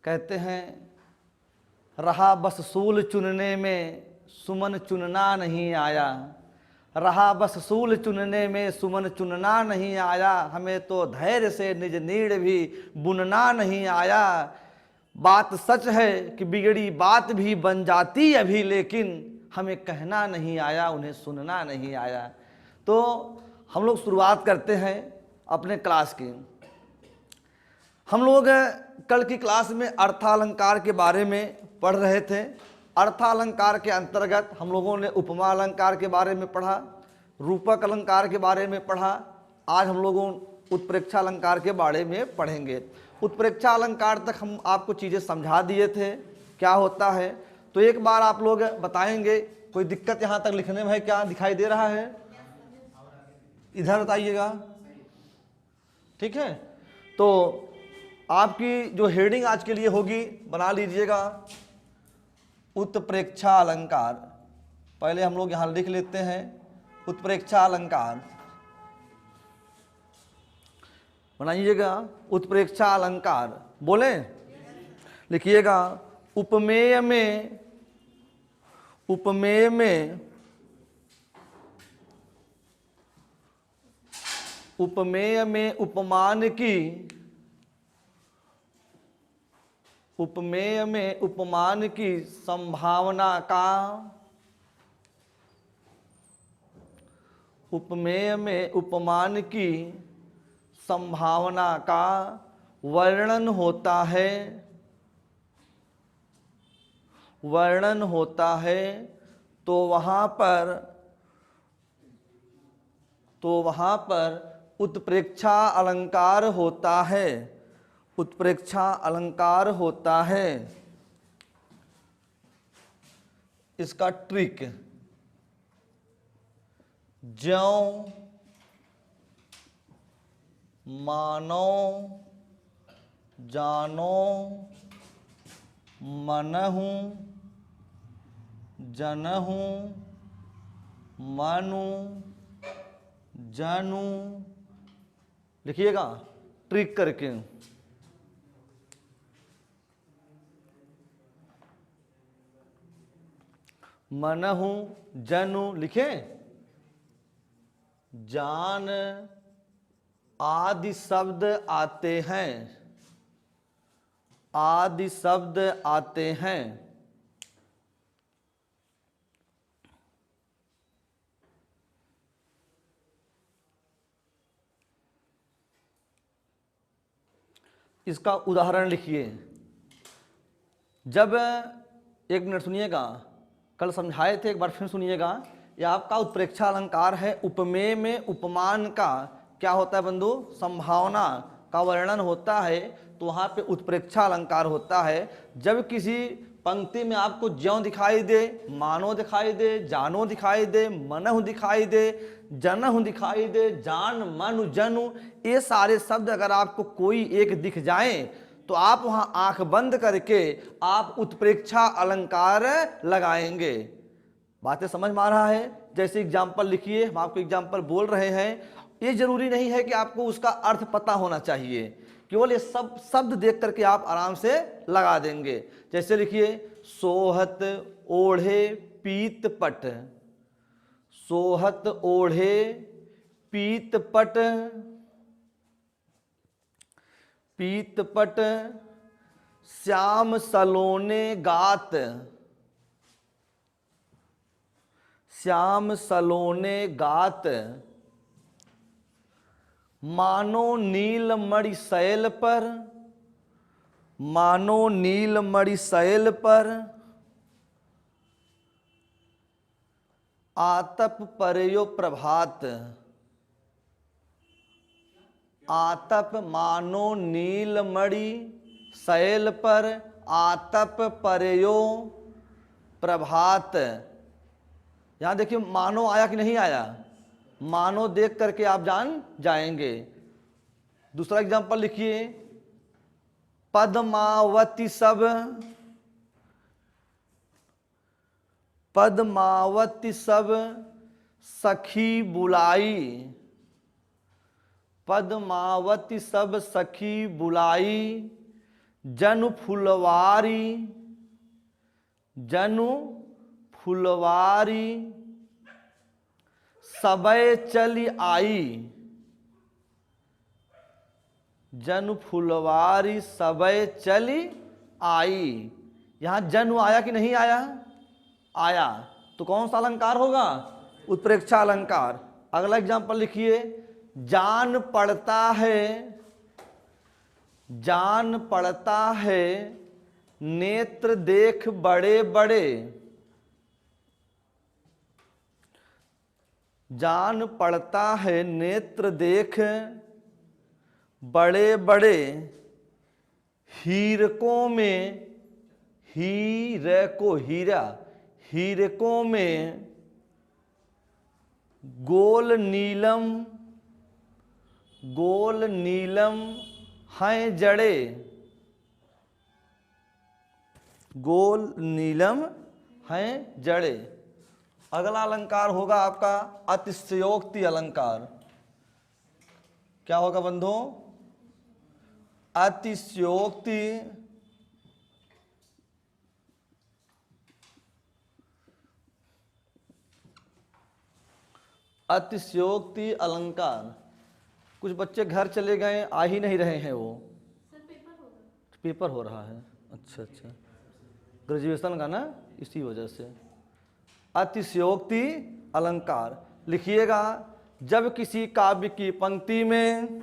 कहते हैं रहा बस सूल चुनने में सुमन चुनना नहीं आया, रहा बस सूल चुनने में सुमन चुनना नहीं आया, हमें तो धैर्य से निज नीड़ भी बुनना नहीं आया। बात सच है कि बिगड़ी बात भी बन जाती अभी, लेकिन हमें कहना नहीं आया, उन्हें सुनना नहीं आया। तो हम लोग शुरुआत करते हैं अपने क्लास की। हम लोग कल की क्लास में अर्थालंकार के बारे में पढ़ रहे थे। अर्थालंकार के अंतर्गत हम लोगों ने उपमा अलंकार के बारे में पढ़ा, रूपक अलंकार के बारे में पढ़ा। आज हम लोगों उत्प्रेक्षा अलंकार के बारे में पढ़ेंगे। उत्प्रेक्षा अलंकार तक हम आपको चीज़ें समझा दिए थे क्या होता है। तो एक बार आप लोग बताएंगे, कोई दिक्कत यहाँ तक लिखने में है क्या? दिखाई दे रहा है? इधर बताइएगा, ठीक है। तो आपकी जो हेडिंग आज के लिए होगी बना लीजिएगा, उत्प्रेक्षा अलंकार। पहले हम लोग यहाँ लिख लेते हैं उत्प्रेक्षा अलंकार, बनाइएगा उत्प्रेक्षा अलंकार। बोले लिखिएगा उपमेय में, उपमेय में, उपमेय में उपमान की, उपमेय में उपमान की संभावना का, उपमेय में उपमान की संभावना का वर्णन होता है, वर्णन होता है। तो वहाँ पर उत्प्रेक्षा अलंकार होता है, उत्प्रेक्षा अलंकार होता है। इसका ट्रिक, ज्यों मानो जानो मनहु जनहु मनु जनु, लिखिएगा ट्रिक करके। मनहु जनु लिखे, जान आदि शब्द आते हैं, आदि शब्द आते हैं। इसका उदाहरण लिखिए। जब, एक मिनट सुनिएगा, कल समझाए थे, एक बार फिर सुनिएगा। यह आपका उत्प्रेक्षा अलंकार है। उपमेय में उपमान का क्या होता है बंधु? संभावना का वर्णन होता है, तो वहाँ पे उत्प्रेक्षा अलंकार होता है। जब किसी पंक्ति में आपको ज्यों दिखाई दे, मानो दिखाई दे, जानो दिखाई दे, मनहु दिखाई दे, जनहु दिखाई दे, जान मनु जनु, ये सारे शब्द अगर आपको कोई एक दिख जाए तो आप वहाँ आंख बंद करके आप उत्प्रेक्षा अलंकार लगाएंगे। बातें समझ में आ रहा है? जैसे एग्जाम्पल लिखिए, हम आपको एग्जाम्पल बोल रहे हैं। ये जरूरी नहीं है कि आपको उसका अर्थ पता होना चाहिए, केवल ये सब शब्द देख करके आप आराम से लगा देंगे। जैसे लिखिए सोहत ओढ़े पीत पट, सोहत ओढ़े पीत पट, पीत पट श्याम सलोने गात, श्याम सलोने गात, मानो नीलमणि शैल पर, मानो नीलमणि शैल पर, आतप परयो प्रभात, आतप मानो नीलमणि शैल पर, आतप परयो प्रभात। यहाँ देखिए मानो आया कि नहीं आया? मानो देख करके आप जान जाएंगे। दूसरा एग्जांपल लिखिए पद्मावती सब, पद्मावती सब सखी बुलाई, पद्मावती सब सखी बुलाई, जनु फुलवारी, जनु फुलवारी सबय चली आई, जनु फुलवारी सबय चली आई। यहां जनु आया कि नहीं आया? आया। तो कौन सा अलंकार होगा? उत्प्रेक्षा अलंकार। अगला एग्जाम्पल लिखिए, जान पड़ता है, जान पड़ता है नेत्र देख बड़े बड़े, जान पड़ता है नेत्र देख बड़े बड़े, हीरकों में, हीरे को हीरा, हीरकों में गोल नीलम, गोल नीलम हैं जड़े, गोल नीलम हैं जड़े। अगला अलंकार होगा आपका अतिशयोक्ति अलंकार। क्या होगा बंधुओं? अतिशयोक्ति अतिशयोक्ति अलंकार। कुछ बच्चे घर चले गए, आ ही नहीं रहे हैं। वो पेपर हो रहा है। अच्छा अच्छा, ग्रेजुएशन का ना, इसी वजह से। अतिशयोक्ति अलंकार लिखिएगा, जब किसी काव्य की पंक्ति में,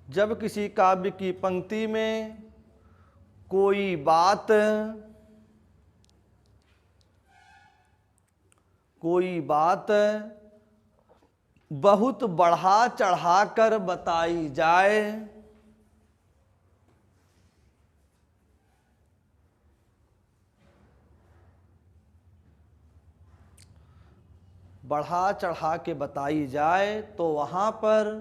जब किसी काव्य की पंक्ति में कोई बात, कोई बात बहुत बढ़ा चढ़ा कर बताई जाए, बढ़ा चढ़ा के बताई जाए, तो वहां पर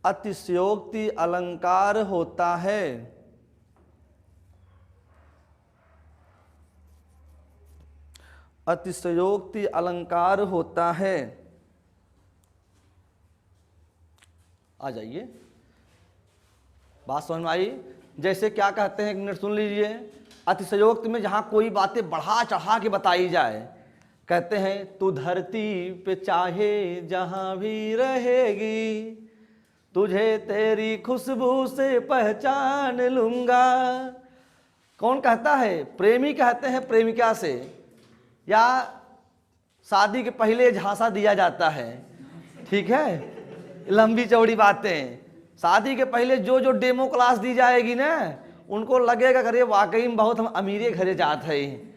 अतिशयोक्ति अलंकार होता है। अतिशयोक्ति अलंकार होता है। आ जाइए, बात समझ में आई? जैसे क्या कहते हैं, एक मिनट सुन लीजिए। अतिशयोक्ति में जहां कोई बातें बढ़ा चढ़ा के बताई जाए, कहते हैं तू धरती पे चाहे जहां भी रहेगी, तुझे तेरी खुशबू से पहचान लूंगा। कौन कहता है? प्रेमी कहते हैं प्रेमिका से, या शादी के पहले झांसा दिया जाता है। ठीक है, लंबी चौड़ी बातें। शादी के पहले जो जो डेमो क्लास दी जाएगी ना, उनको लगेगा अरे वाकई में बहुत हम अमीरे घरे जाते हैं।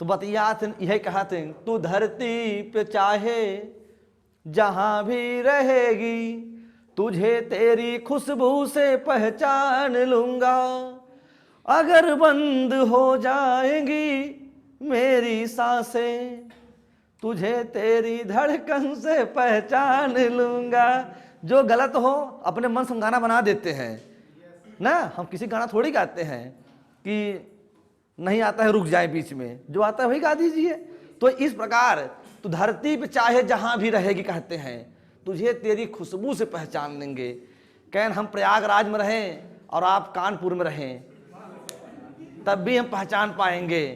तो बतियात यही कहते हैं, तू धरती पे चाहे जहां भी रहेगी, तुझे तेरी खुशबू से पहचान लूंगा। अगर बंद हो जाएंगी मेरी सांसें, तुझे तेरी धड़कन से पहचान लूंगा। जो गलत हो अपने मन से गाना बना देते हैं ना। हम किसी गाना थोड़ी गाते हैं कि नहीं आता है रुक जाए बीच में, जो आता है वही गा दीजिए। तो इस प्रकार तू धरती पे चाहे जहां भी रहेगी, कहते हैं तुझे तेरी खुशबू से पहचान लेंगे। कैन हम प्रयागराज में रहें और आप कानपुर में रहें, तब भी हम पहचान पाएंगे।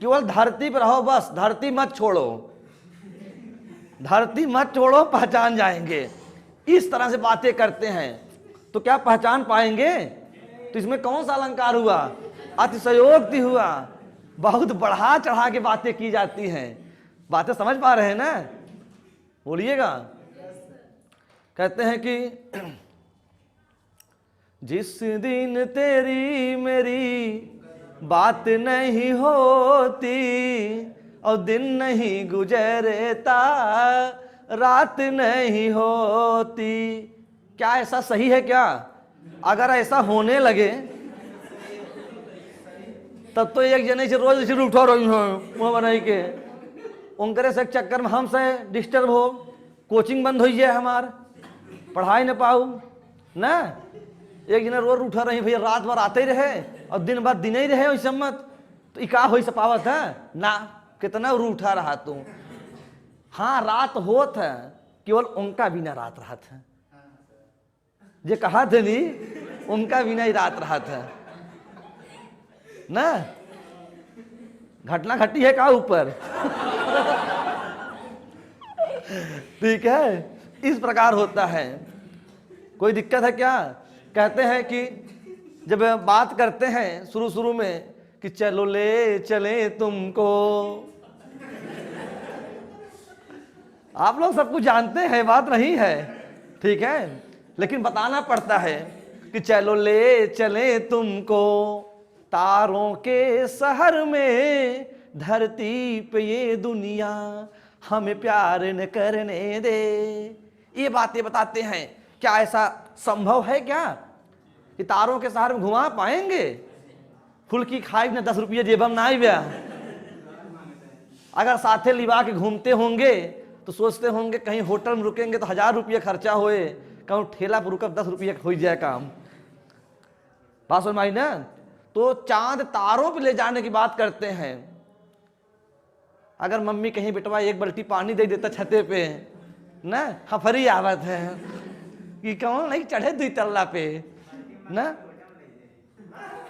केवल धरती पे रहो, बस धरती मत छोड़ो, धरती मत छोड़ो, पहचान जाएंगे। इस तरह से बातें करते हैं तो क्या पहचान पाएंगे? तो इसमें कौन सा अलंकार हुआ? अतिशयोक्ति हुआ। बहुत बढ़ा चढ़ा के बातें की जाती हैं। बातें समझ पा रहे हैं ना? बोलिएगा। कहते हैं कि जिस दिन तेरी मेरी बात नहीं होती और दिन नहीं गुजरता, रात नहीं होती। क्या ऐसा सही है क्या? अगर ऐसा होने लगे तब तो एक जने से रोज सिर उठा रही हो मुँह बनाई के, उनकरे से चक्कर में हमसे डिस्टर्ब हो, कोचिंग बंद हो जाए, हमार पढ़ाई न पाऊ ना। एक जने रोज उठा रही भैया, रात भर आते ही रहे और दिन भर दिन ही रहे वैसे मत, तो इका हो सपावत है ना। कितना रू उठा रहा तू? हाँ रात होत है, केवल उनका बिना रात रहा था जे कहा थे नहीं, उनका बिना ही रात रहा था ना। घटना घटी है का ऊपर ठीक है, इस प्रकार होता है। कोई दिक्कत है क्या? कहते हैं कि जब बात करते हैं शुरू शुरू में कि चलो ले चले तुमको, आप लोग सब कुछ जानते हैं, बात नहीं है, ठीक है, लेकिन बताना पड़ता है कि चलो ले चले तुमको तारों के शहर में, धरती पे ये दुनिया हमें प्यार न करने दे। ये बातें बताते हैं। क्या ऐसा संभव है क्या कि तारों के शहर में घुमा पाएंगे? फुल्की खाई न 10 रुपये जेबम ना आई ब्या। अगर साथे लिबा के घूमते होंगे तो सोचते होंगे कहीं होटल में रुकेंगे तो 1000 रुपये खर्चा होए, कहूँ ठेला पर रुकब 10 रुपये हो जाए काम। बात समझ में आई ना? तो चांद तारों पे ले जाने की बात करते हैं। अगर मम्मी कहीं बेटवा एक बाल्टी पानी दे देता छते पे ना, हफरी आवत है कि कौन नहीं चढ़े 2 तल्ला पे ना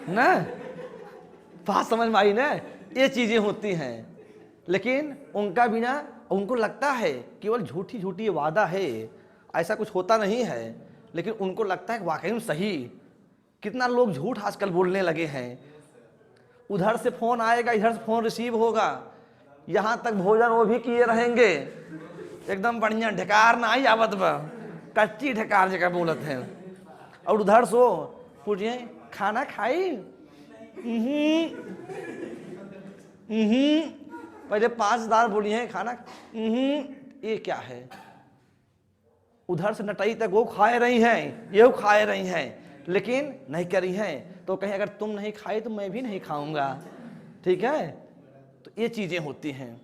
ना। बात समझ में आई ना? ये चीजें होती हैं, लेकिन उनका बिना, उनको लगता है केवल झूठी झूठी वादा है, ऐसा कुछ होता नहीं है, लेकिन उनको लगता है वाकई में सही। कितना लोग झूठ आजकल बोलने लगे हैं। उधर से फोन आएगा, इधर से फोन रिसीव होगा, यहाँ तक भोजन वो भी किए रहेंगे, एकदम बढ़िया ढकार ना आई आवत बा, कच्ची ढकार जगह बोलत है। और उधर सो पूछिए खाना खाई, पहले 5 बार बोलिए खाना, ये क्या है? उधर से नटाई तक वो खाए रही हैं, ये खाए रही हैं, लेकिन नहीं करी हैं। तो कहीं अगर तुम नहीं खाई तो मैं भी नहीं खाऊंगा, ठीक है? तो ये चीजें होती हैं,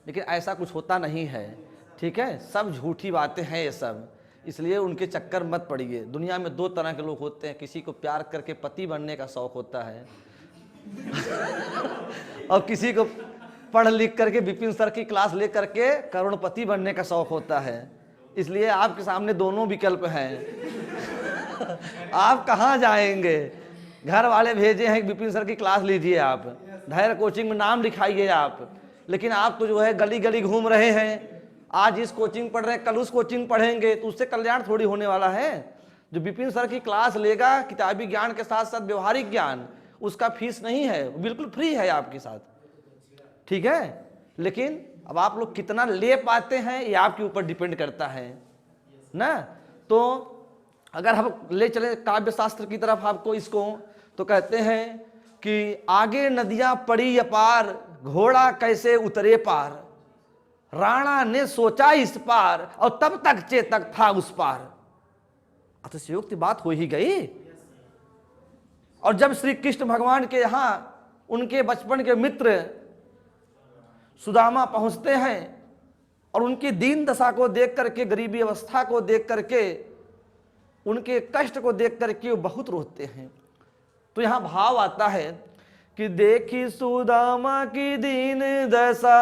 लेकिन ऐसा कुछ होता नहीं है, ठीक है? सब झूठी बातें हैं ये सब, इसलिए उनके चक्कर मत पड़िए। दुनिया में 2 तरह के लोग होते हैं, किसी को प्यार करके पति बनने का शौक होता है और किसी को पढ़ लिख करके विपिन सर की क्लास ले करके करोड़पति बनने का शौक होता है। इसलिए आपके सामने दोनों विकल्प हैं आप कहाँ जाएंगे? घर वाले भेजे हैं विपिन सर की क्लास लीजिए, आप धैर्य कोचिंग में नाम लिखाइए आप, लेकिन आप तो जो है गली गली घूम रहे हैं। आज इस कोचिंग पढ़ रहे हैं, कल उस कोचिंग पढ़ेंगे, तो उससे कल्याण थोड़ी होने वाला है। जो विपिन सर की क्लास लेगा किताबी ज्ञान के साथ साथ व्यवहारिक ज्ञान, उसका फीस नहीं है, बिल्कुल फ्री है आपके साथ, ठीक है? लेकिन अब आप लोग कितना ले पाते हैं ये आपके ऊपर डिपेंड करता है ना। तो अगर हम ले चले काव्य शास्त्र की तरफ आपको इसको, तो कहते हैं कि आगे नदियां पड़ी अपार, घोड़ा कैसे उतरे पार, राणा ने सोचा इस पार और तब तक चेतक था उस पार। अतिशयोक्ति बात हो ही गई। और जब श्री कृष्ण भगवान के यहां उनके बचपन के मित्र सुदामा पहुंचते हैं और उनकी दीन दशा को देख करके, गरीबी अवस्था को देख करके, उनके कष्ट को देख करके वो बहुत रोते हैं। तो यहां भाव आता है कि देखी सुदामा की दीन दशा,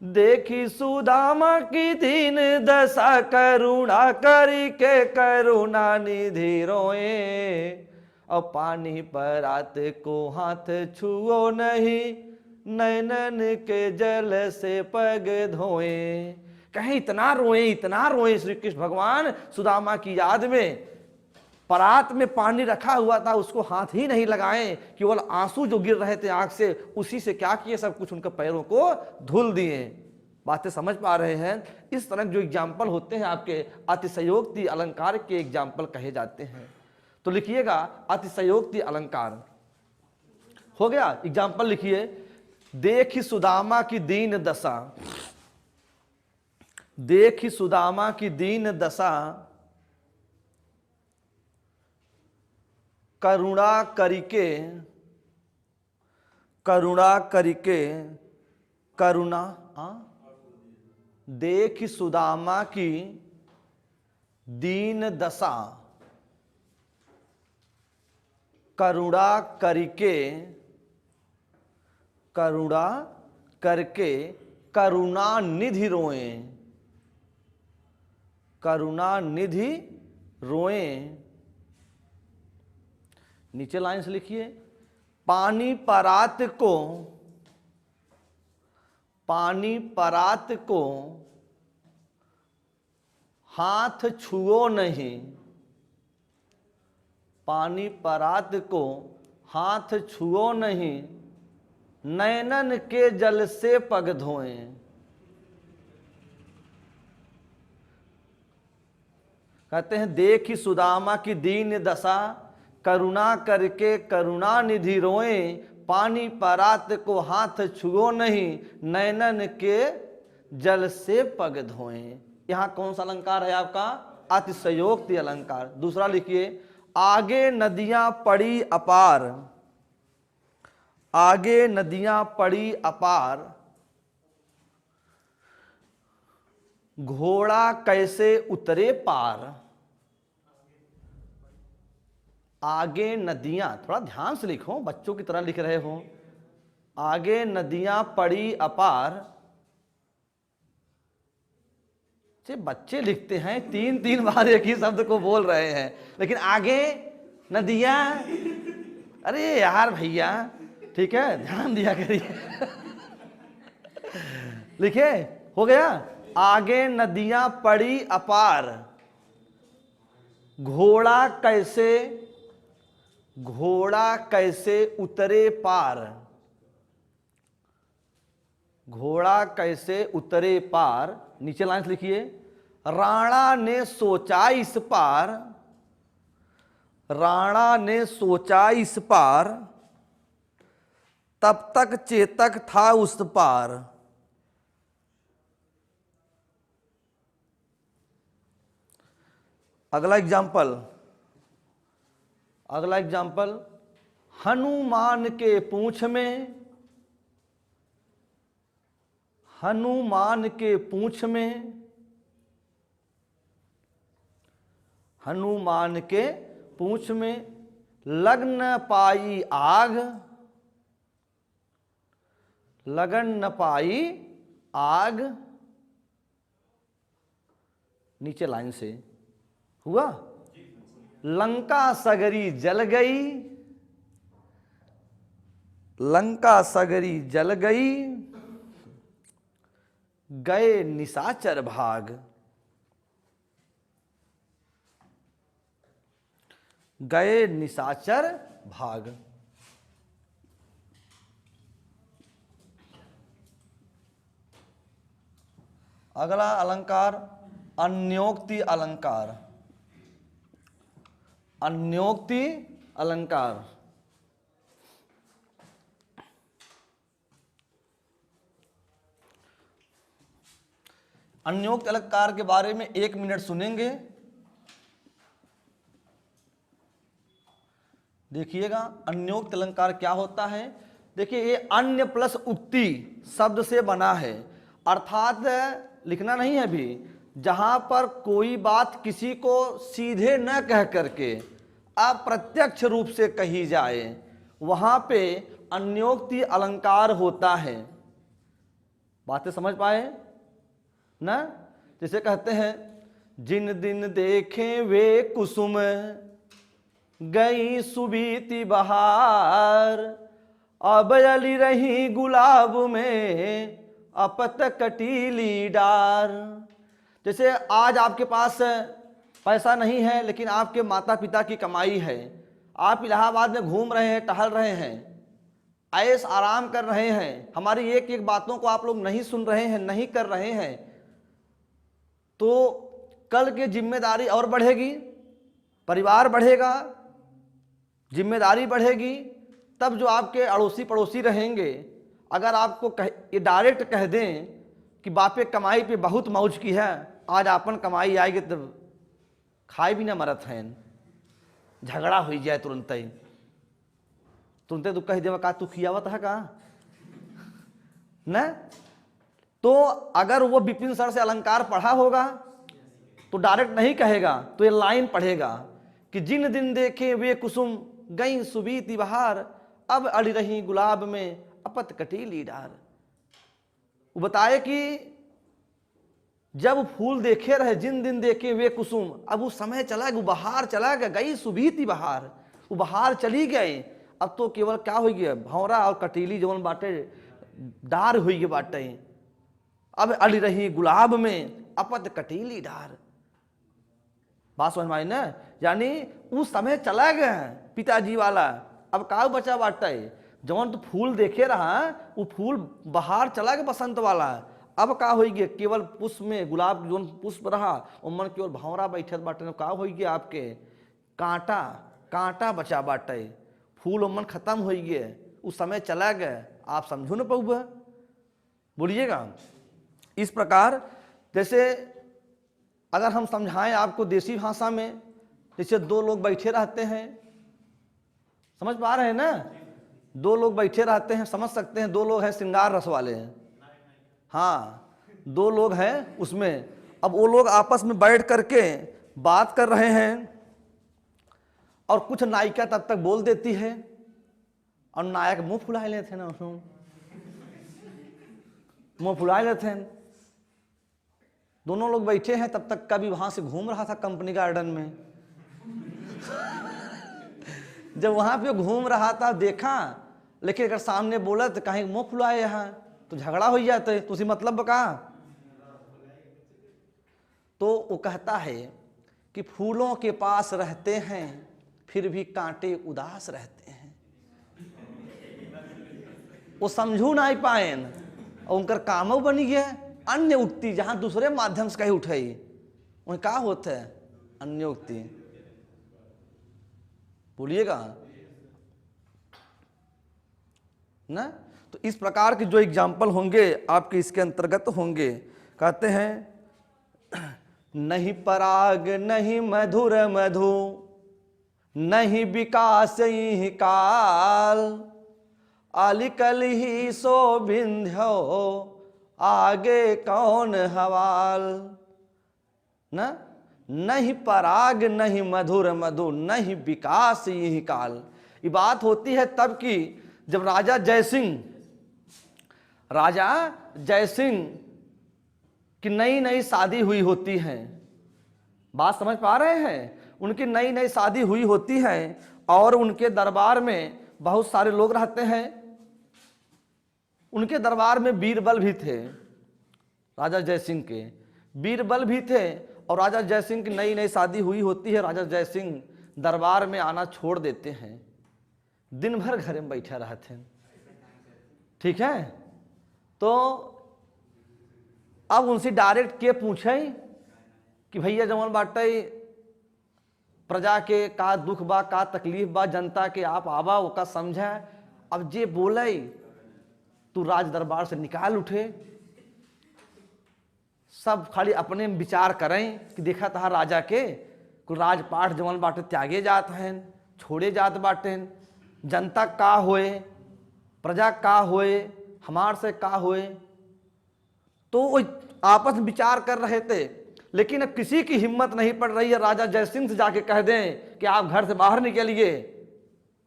देखी सुदामा की दीन दशा, करुणा करी के करुणा निधि रोए, और पानी पर रात को हाथ छुओ नहीं, नैनन के जल से पग धोए। कहीं इतना रोए श्री कृष्ण भगवान सुदामा की याद में। परात में पानी रखा हुआ था, उसको हाथ ही नहीं लगाए, केवल आंसू जो गिर रहे थे आंख से, उसी से क्या किए, सब कुछ उनके पैरों को धुल दिए। बातें समझ पा रहे हैं? इस तरह जो एग्जाम्पल होते हैं आपके, अतिशयोक्ति अलंकार के एग्जाम्पल कहे जाते हैं। तो लिखिएगा अतिशयोक्ति अलंकार हो गया। एग्जाम्पल लिखिए, देखी सुदामा की दीन दशा, देखी सुदामा की दीन दशा, करुणा करिके, करुणा करिके, करुणा, देखी सुदामा की दीन दशा, करुणा करके, करुणा करके करुणा निधि रोए, करुणा निधि रोए। नीचे लाइन से लिखिए, पानी परात को हाथ छुओ नहीं। पानी परात को हाथ छुओ नहीं, नैनन के जल से पग धोएं। कहते हैं देखी सुदामा की दीन दशा, करुणा करके करुणा निधि रोए। पानी परात को हाथ छुओ नहीं, नैनन के जल से पग धोएं। यहां कौन सा अलंकार है आपका? अतिशयोक्ति अलंकार। दूसरा लिखिए, आगे नदियां पड़ी अपार। आगे नदियां पड़ी अपार, घोड़ा कैसे उतरे पार। आगे नदियां, थोड़ा ध्यान से लिखो, बच्चों की तरह लिख रहे हो। आगे नदियां पड़ी अपार, बच्चे लिखते हैं 3-3 बार एक ही शब्द को बोल रहे हैं, लेकिन आगे नदियां, अरे यार भैया, ठीक है, ध्यान दिया करिए। लिखे, हो गया। आगे नदियां पड़ी अपार, घोड़ा कैसे उतरे पार। घोड़ा कैसे उतरे पार। नीचे लाइन लिखिए, राणा ने सोचा इस पार। राणा ने सोचा इस पार, तब तक चेतक था उस पार। अगला एग्जाम्पल, हनुमान के पूंछ में, हनुमान के पूंछ में, हनुमान के पूंछ में लग न पाई आग। लगन न पाई आग। नीचे लाइन से हुआ, लंका सगरी जल गई। लंका सगरी जल गई, गए निशाचर भाग। गए निशाचर भाग। अगला अलंकार अन्योक्ति अलंकार। अन्योक्ति अलंकार। अन्योक्ति अलंकार के बारे में 1 मिनट सुनेंगे। देखिएगा अन्योक्ति अलंकार क्या होता है। देखिए, ये अन्य प्लस उक्ति शब्द से बना है, अर्थात लिखना नहीं है अभी, जहां पर कोई बात किसी को सीधे न कह करके अप्रत्यक्ष रूप से कही जाए, वहां पे अन्योक्ति अलंकार होता है। बातें समझ पाए ना? जैसे कहते हैं, जिन दिन देखें वे कुसुम, गई सुबीती बहार। अब अली रही गुलाब में, अपत कटीली डार। जैसे आज आपके पास पैसा नहीं है, लेकिन आपके माता पिता की कमाई है। आप इलाहाबाद में घूम रहे हैं, टहल रहे हैं, ऐश आराम कर रहे हैं, हमारी एक एक बातों को आप लोग नहीं सुन रहे हैं, नहीं कर रहे हैं, तो कल की जिम्मेदारी और बढ़ेगी, परिवार बढ़ेगा, जिम्मेदारी बढ़ेगी। तब जो आपके अड़ोसी पड़ोसी रहेंगे, अगर आपको ये डायरेक्ट कह दें कि बापे कमाई पे बहुत मौज की है, आज अपन कमाई आएगी तब खाए भी ना मरत हैं, झगड़ा हो जाए तुरंत ही, तुरंत तो कह देवा का तू खियावत है का न। तो अगर वो विपिन सर से अलंकार पढ़ा होगा तो डायरेक्ट नहीं कहेगा, तो ये लाइन पढ़ेगा कि जिन दिन देखे वे कुसुम, गई सुबीती बहार। अब अड़ी रही गुलाब में, अपत कटीली डार। वो बताए कि जब फूल देखे रहे जिन दिन देखे वे कुसुम, अब वो समय चला गया, बहार चला गया, गई सुबह थी बहार, वो बहार चली गई। अब तो केवल क्या हो गया, भौरा और कटीली जवन बाटे डार हुई के बाटे, अब अड़ी रही गुलाब में अपत कटीली डार। बात समझ में आई ना, यानी वो समय चला गया पिताजी वाला, अब का बचा बाटे, जवन तो फूल देखे रहा वो फूल बहार चला गया बसंत वाला, अब का हो गया केवल पुष्प में गुलाब जो पुष्प रहा उमन केवल भंवरा बैठत बाटे, का हो गया आपके कांटा कांटा बचा बाटे, फूल उमन खत्म हो गए, उस समय चला गया। आप समझो न पऊबा, बोलिएगा। इस प्रकार जैसे अगर हम समझाएं आपको देसी भाषा में, जैसे दो लोग बैठे रहते हैं, समझ पा रहे हैं ना, दो लोग बैठे रहते हैं, समझ सकते हैं, दो लोग हैं श्रृंगार रस वाले हैं, हाँ दो लोग हैं उसमें, अब वो लोग आपस में बैठ करके बात कर रहे हैं और कुछ नायिका तब तक बोल देती है और नायक मुंह फुला लेते हैं ना, उसमें मुंह फुला लेते हैं। दोनों लोग बैठे हैं, तब तक कभी वहां से घूम रहा था कंपनी गार्डन में जब वहां पे घूम रहा था देखा, लेकिन अगर सामने बोला तो कहीं मुंह फुलाए यहाँ तो झगड़ा हो जाता है, तो उसी मतलब कहा। तो वो कहता है कि फूलों के पास रहते हैं फिर भी कांटे उदास रहते हैं, वो समझू नहीं पाए और उनकर कामो बनी गया अन्य उक्ति, जहां दूसरे माध्यम से कहीं उठाई वही का होता है अन्य उक्ति, बोलिएगा ना। तो इस प्रकार के जो एग्जाम्पल होंगे आपके इसके अंतर्गत होंगे। कहते हैं नहीं पराग नहीं मधुर मधु नहीं विकास ही काल, अलिकल ही सो बिंध्यो आगे कौन हवाल। न नहीं पराग नहीं मधुर मधु नहीं विकास ही काल। ये बात होती है तब की जब राजा जयसिंह की नई नई शादी हुई होती है। बात समझ पा रहे हैं, उनकी नई नई शादी हुई होती है और उनके दरबार में बहुत सारे लोग रहते हैं। उनके दरबार में बीरबल भी थे, राजा जयसिंह के बीरबल भी थे। और राजा जयसिंह की नई नई शादी हुई होती है, राजा जयसिंह दरबार में आना छोड़ देते हैं, दिन भर घर में बैठे रहते हैं, ठीक है। तो अब उनसे डायरेक्ट के पूछे कि भैया जमन बाटे प्रजा के का दुख बा का तकलीफ बा जनता के, आप आवा ओका समझा। अब जे बोले तू राज दरबार से निकाल उठे, सब खाली अपने में विचार करें कि देखा था राजा के कुल राजपाट जमन बाटे त्यागे जात हैं, छोड़े जात बाटे, जनता का होए प्रजा का होए हमार से का होए। तो वो आपस में विचार कर रहे थे, लेकिन अब किसी की हिम्मत नहीं पड़ रही है राजा जयसिंह से जाके कह दें कि आप घर से बाहर निकलिए,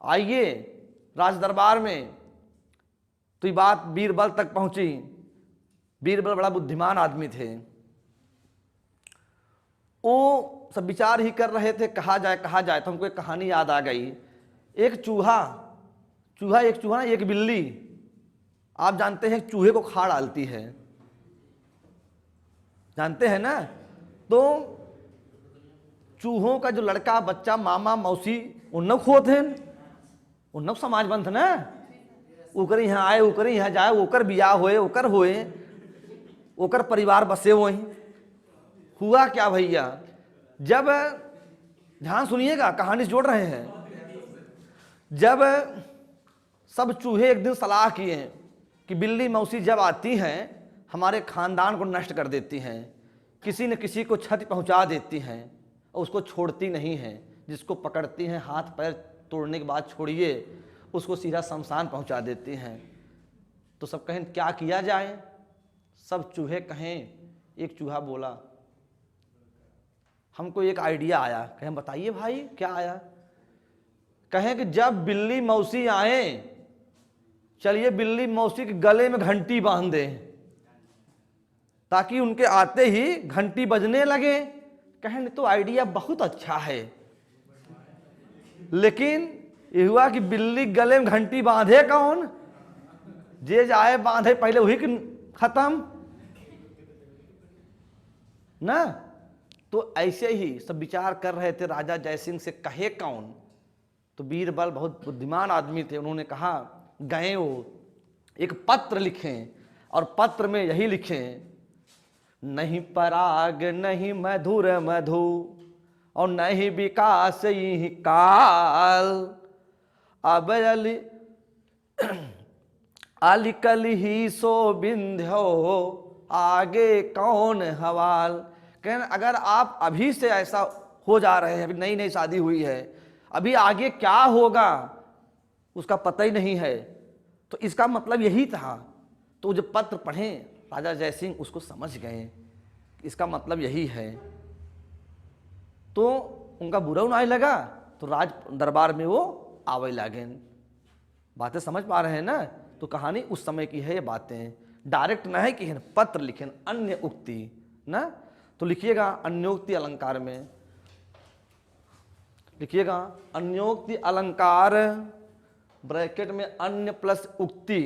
आइए राज दरबार में। तो ये बात बीरबल तक पहुंची। बीरबल बड़ा बुद्धिमान आदमी थे, वो सब विचार ही कर रहे थे कहा जाए। तो हमको एक कहानी याद आ गई। एक चूहा ना एक बिल्ली, आप जानते हैं चूहे को खा डालती है, जानते हैं ना। तो चूहों का जो लड़का बच्चा मामा मौसी उन खोत हैं, उन समाज बंध ना, ओकर यहाँ आए ओकर यहाँ जाए, ओकर बियाह होए ओकर परिवार बसे वहीं। हुआ क्या भैया, जब ध्यान सुनिएगा कहानी से जोड़ रहे हैं। जब सब चूहे एक दिन सलाह किए कि बिल्ली मौसी जब आती हैं हमारे खानदान को नष्ट कर देती हैं, किसी न किसी को क्षति पहुंचा देती हैं और उसको छोड़ती नहीं हैं। जिसको पकड़ती हैं हाथ पैर तोड़ने के बाद छोड़िए, उसको सीधा शमशान पहुंचा देती हैं। तो सब कहें क्या किया जाए, सब चूहे कहें। एक चूहा बोला हमको एक आइडिया आया। कहें बताइए भाई क्या आया। कहें कि जब बिल्ली मौसी आए चलिए बिल्ली मौसी के गले में घंटी बांध दें, ताकि उनके आते ही घंटी बजने लगे। कहें तो आइडिया बहुत अच्छा है, लेकिन ये हुआ कि बिल्ली गले में घंटी बांधे कौन, जे जाए बांधे पहले वही खत्म ना। तो ऐसे ही सब विचार कर रहे थे, राजा जयसिंह से कहे कौन। तो बीरबल बहुत बुद्धिमान आदमी थे, उन्होंने कहा गए वो एक पत्र लिखें और पत्र में यही लिखें, नहीं पराग नहीं मधुर मधु और नहीं विकास ही काल, अब अलिकल ही सो बिंध्यो आगे कौन हवाल। कहना अगर आप अभी से ऐसा हो जा रहे हैं, अभी नई नई शादी हुई है, अभी आगे क्या होगा उसका पता ही नहीं है, तो इसका मतलब यही था। तो जब पत्र पढ़े राजा जयसिंह उसको समझ गए, इसका मतलब यही है। तो उनका बुरा नहीं लगा, तो राज दरबार में वो आवे लगे। बातें समझ पा रहे हैं ना। तो कहानी उस समय की है, ये बातें डायरेक्ट ना है कि पत्र लिखें, अन्य उक्ति ना। तो लिखिएगा अन्योक्ति अलंकार में, लिखिएगा अन्योक्ति अलंकार ब्रैकेट में अन्य प्लस उक्ति,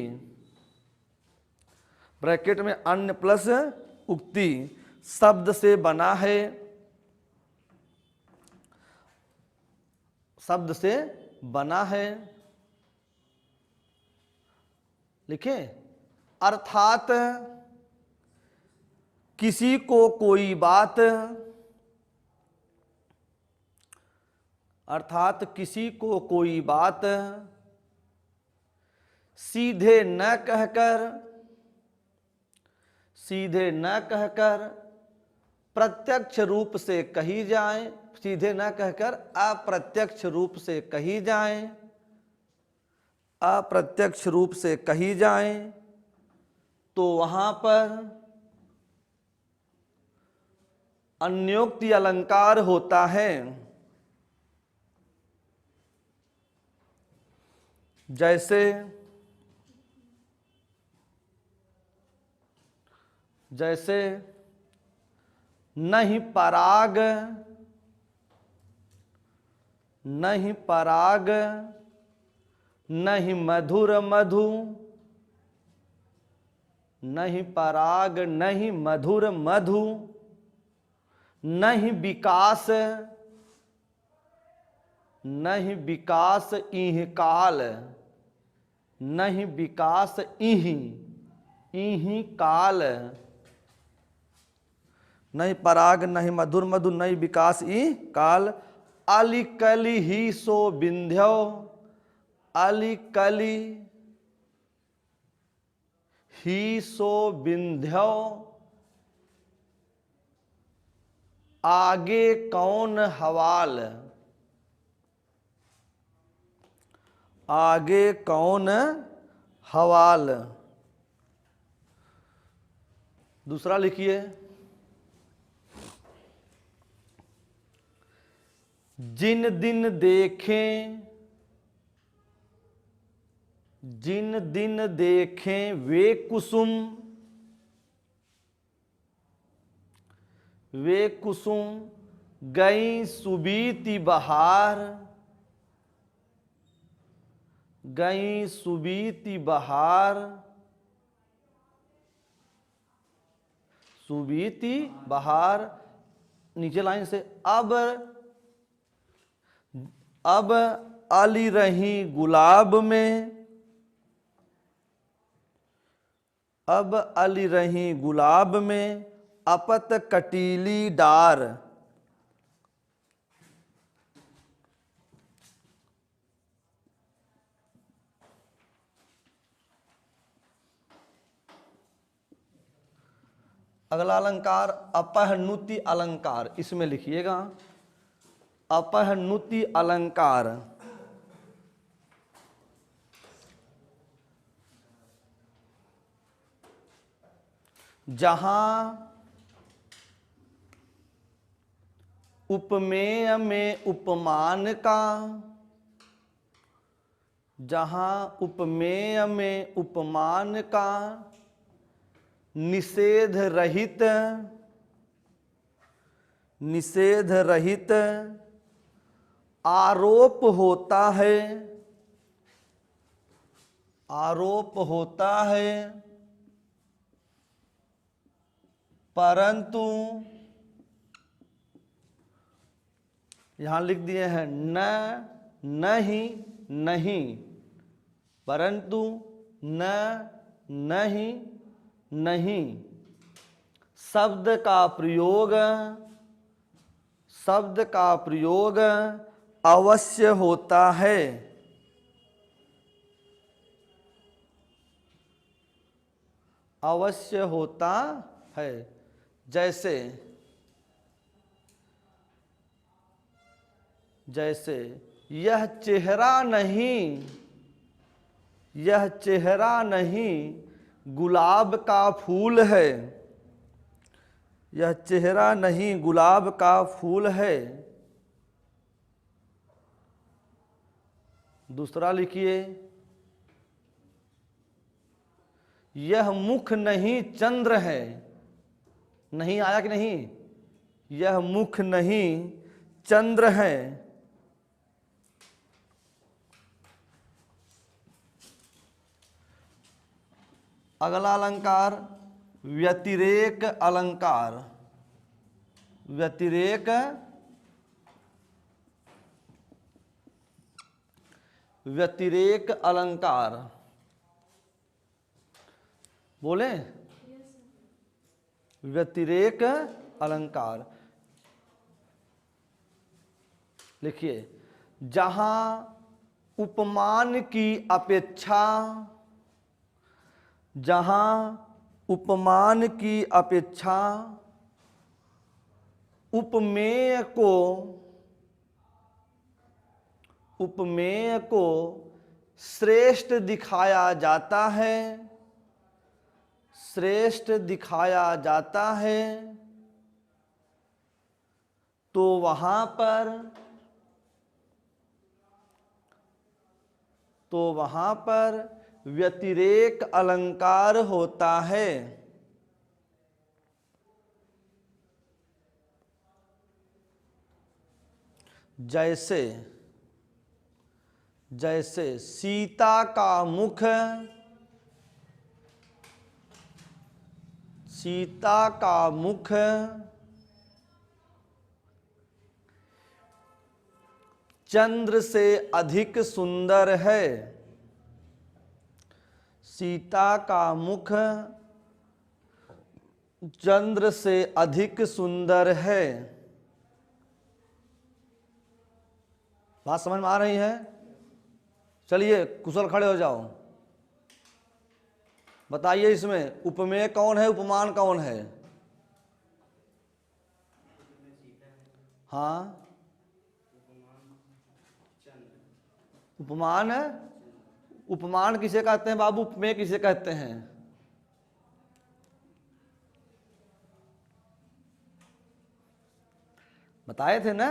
ब्रैकेट में अन्य प्लस उक्ति शब्द से बना है, शब्द से बना है। लिखे अर्थात किसी को कोई बात, अर्थात किसी को कोई बात सीधे न कहकर, सीधे न कहकर प्रत्यक्ष रूप से कही जाए, सीधे न कहकर अप्रत्यक्ष रूप से कही जाए, अप्रत्यक्ष रूप से कही जाए, तो वहां पर अन्योक्ति अलंकार होता है। जैसे जैसे नहीं पराग, नहीं पराग नहीं मधुर मधु, नहीं पराग नहीं मधुर मधु, नहीं विकास, नहीं विकास इह काल, नहीं विकास इही काल, नहीं पराग नहीं मधुर मधु नहीं विकास ई काल, अलिकली ही सो बिंध्यो, अलिकली ही सो बिंध्यो आगे कौन हवाल, आगे कौन हवाल। दूसरा लिखिए जिन दिन देखें, जिन दिन देखें वे कुसुम, वे कुसुम गई सुबीती बहार, गई सुबीती बहार, सुबीती बहार। नीचे लाइन से अब अली रही गुलाब में, अब अली रही गुलाब में अपत कटीली डार, अगला अलंकार अपहनुति अलंकार, इसमें लिखिएगा अपहनुति अलंकार। जहां उपमेय में उपमान का, जहां उपमेय में उपमान का निषेध रहित, निषेध रहित आरोप होता है, आरोप होता है, परंतु यहां लिख दिए हैं न, नहीं, नहीं, परंतु न, नहीं, नहीं। शब्द का प्रयोग, शब्द का प्रयोग अवश्य होता है, अवश्य होता है। जैसे, जैसे यह चेहरा नहीं, यह चेहरा नहीं गुलाब का फूल है, यह चेहरा नहीं गुलाब का फूल है। दूसरा लिखिए, यह मुख नहीं चंद्र है। नहीं आया कि नहीं? यह मुख नहीं चंद्र है। अगला अलंकार व्यतिरेक अलंकार। व्यतिरेक, व्यतिरेक अलंकार बोले, व्यतिरेक अलंकार लिखिए। जहां उपमान की अपेक्षा, जहां उपमान की अपेक्षा उपमेय को, उपमेय को श्रेष्ठ दिखाया जाता है, श्रेष्ठ दिखाया जाता है, तो वहां पर, तो वहां पर व्यतिरेक अलंकार होता है। जैसे, जैसे सीता का मुख, सीता का मुख चंद्र से अधिक सुंदर है। सीता का मुख चंद्र से अधिक सुंदर है। बात समझ में आ रही है? चलिए कुशल खड़े हो जाओ, बताइए इसमें उपमेय कौन है, उपमान कौन है? हाँ, उपमान है। उपमान किसे कहते हैं बाबू? उपमेय किसे कहते हैं? बताए थे ना,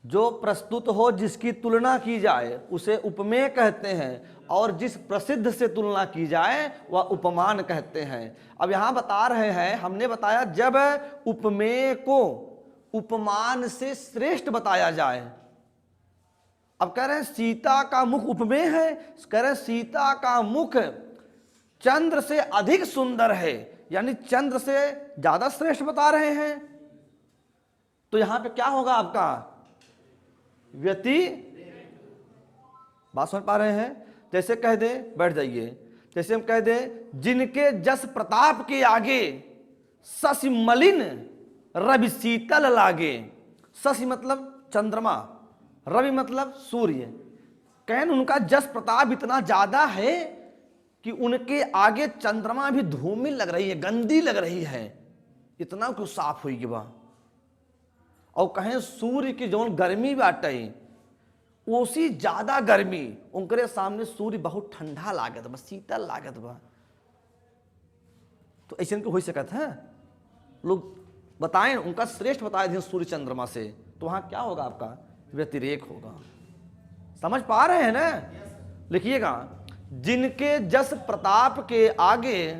जो प्रस्तुत हो, जिसकी तुलना की जाए उसे उपमेय कहते हैं, और जिस प्रसिद्ध से तुलना की जाए वह उपमान कहते हैं। अब यहां बता रहे हैं, हमने बताया जब उपमेय को उपमान से श्रेष्ठ बताया जाए। अब कह रहे हैं सीता का मुख उपमेय है, कह रहे हैं सीता का मुख चंद्र से अधिक सुंदर है, यानी चंद्र से ज्यादा श्रेष्ठ बता रहे हैं। तो यहां पे क्या होगा आपका? व्यति, बात समझ पा रहे हैं? जैसे कह दे, बैठ जाइए, जैसे हम कह दे जिनके जस प्रताप के आगे शशि मलिन रवि शीतल लागे। शशि मतलब चंद्रमा, रवि मतलब सूर्य। कहन उनका जस प्रताप इतना ज्यादा है कि उनके आगे चंद्रमा भी धूमिल लग रही है, गंदी लग रही है, इतना क्यों साफ हुई बा। और कहें सूर्य की जो गर्मी बाटे उसी ज्यादा गर्मी उनके सामने सूर्य बहुत ठंडा लागत बा, शीतल लागत बा। तो ऐसे हो सकत है? लोग बताएं, उनका श्रेष्ठ बताए थे सूर्य चंद्रमा से, तो वहां क्या होगा आपका? व्यतिरेक होगा। समझ पा रहे हैं ना? लिखिएगा, जिनके जस प्रताप के आगे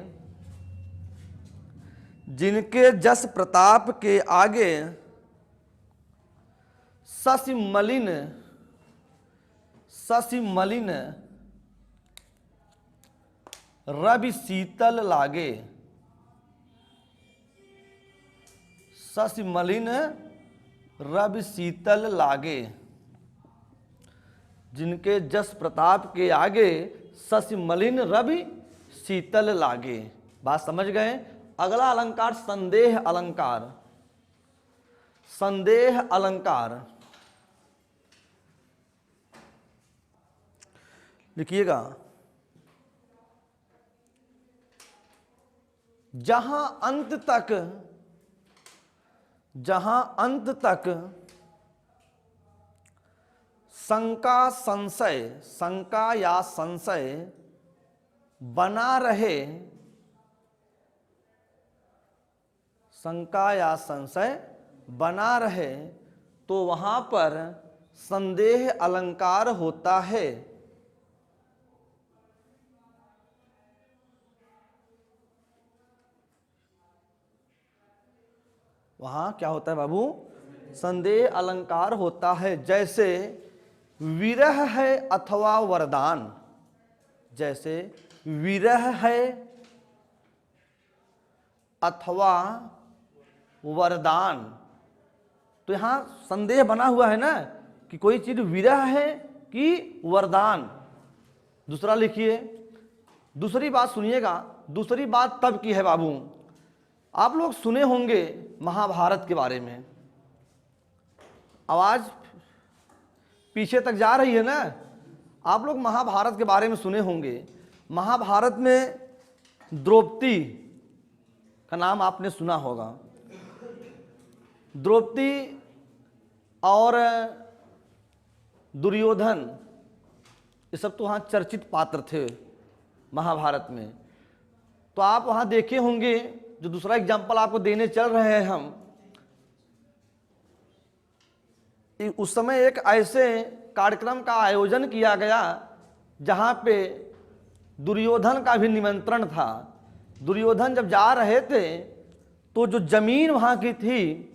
जिनके जस प्रताप के आगे शशि मलिन रवि शीतल लागे। शशि मलिन रवि शीतल लागे। जिनके जस प्रताप के आगे शशि मलिन रवि शीतल लागे। बात समझ गए। अगला अलंकार संदेह अलंकार। संदेह अलंकार लिखिएगा। जहां अंत तक शंका या संशय बना रहे, शंका या संशय बना रहे, तो वहां पर संदेह अलंकार होता है। वहां क्या होता है बाबू? संदेह अलंकार होता है। जैसे विरह है अथवा वरदान। जैसे विरह है अथवा वरदान, तो यहां संदेह बना हुआ है ना कि कोई चीज विरह है कि वरदान। दूसरा लिखिए। दूसरी बात सुनिएगा। दूसरी बात तब की है बाबू। आप लोग सुने होंगे महाभारत के बारे में। आवाज पीछे तक जा रही है ना। आप लोग महाभारत के बारे में सुने होंगे। महाभारत में द्रौपदी का नाम आपने सुना होगा। द्रौपदी और दुर्योधन, ये सब तो वहाँ चर्चित पात्र थे महाभारत में। तो आप वहाँ देखे होंगे, जो दूसरा एग्जाम्पल आपको देने चल रहे हैं हम, उस समय एक ऐसे कार्यक्रम का आयोजन किया गया जहाँ पे दुर्योधन का भी निमंत्रण था। दुर्योधन जब जा रहे थे तो जो जमीन वहाँ की थी,